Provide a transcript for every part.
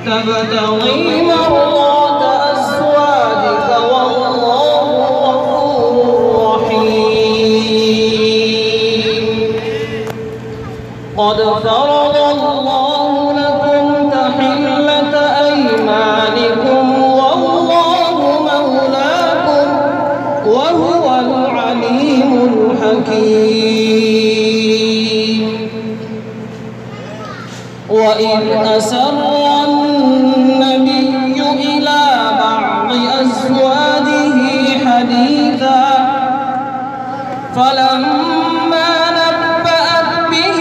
تبتغي مرضات أزواجك والله غفور رحيم. قد فرض الله لكم تحلة أيمانكم والله مولاكم وهو العليم الحكيم. وإذ أسر النبي إلى بعض أزواجه حديثا فلما نبأت به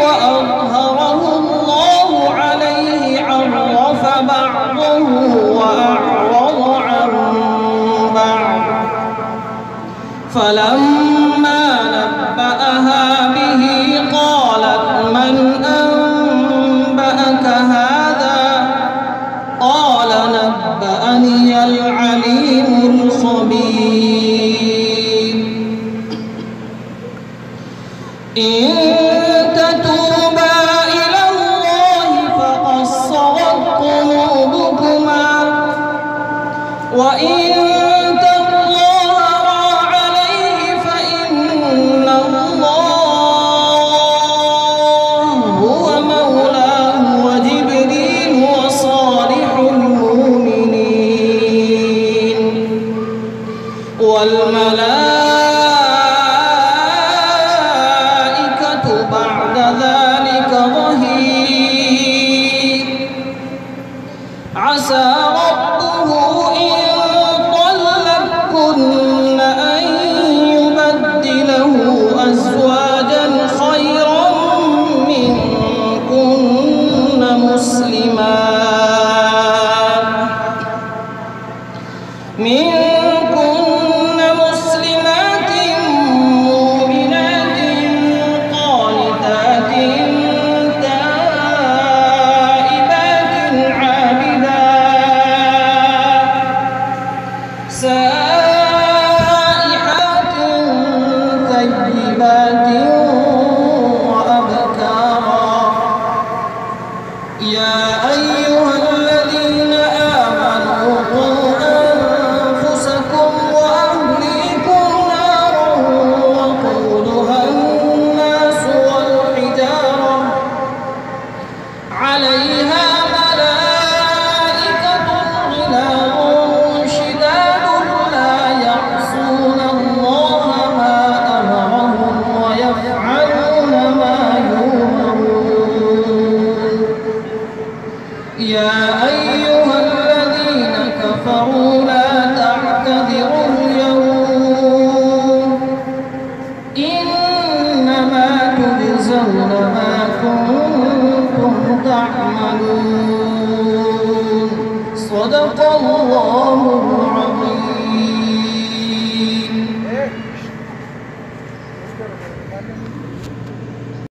وأظهره الله عليه عرف بعضه وأعرض عن بعض فلما نبأها به قالت من أنبأك هذا؟ قال نبأني العليم الخبير. إن تتوبا إلى الله فقد صغت قلوبكما وإن تظاهرا عليه فإن الله هو مولاه وجبريل وصالح المؤمنين والملائكة بعد ذلك ظهير. عسى ربه إن طلقكن أن يبدله أزواجا خيرا منكن مسلمات مؤمنات قانتات تائبات عابدات سائحات طيبات وأبكارا. يا أيها الذين آمنوا قوا أنفسكم وأهليكم نارا وقودها الناس والحجارة عليها ملائكة غلاظ شداد لا يعصون الله ما أمرهم ويفعلون ما يؤمرون. يا أيها الذين كفروا لا تعتذروا اليوم إنما تجزون ما كنتم تعملون. صدق الله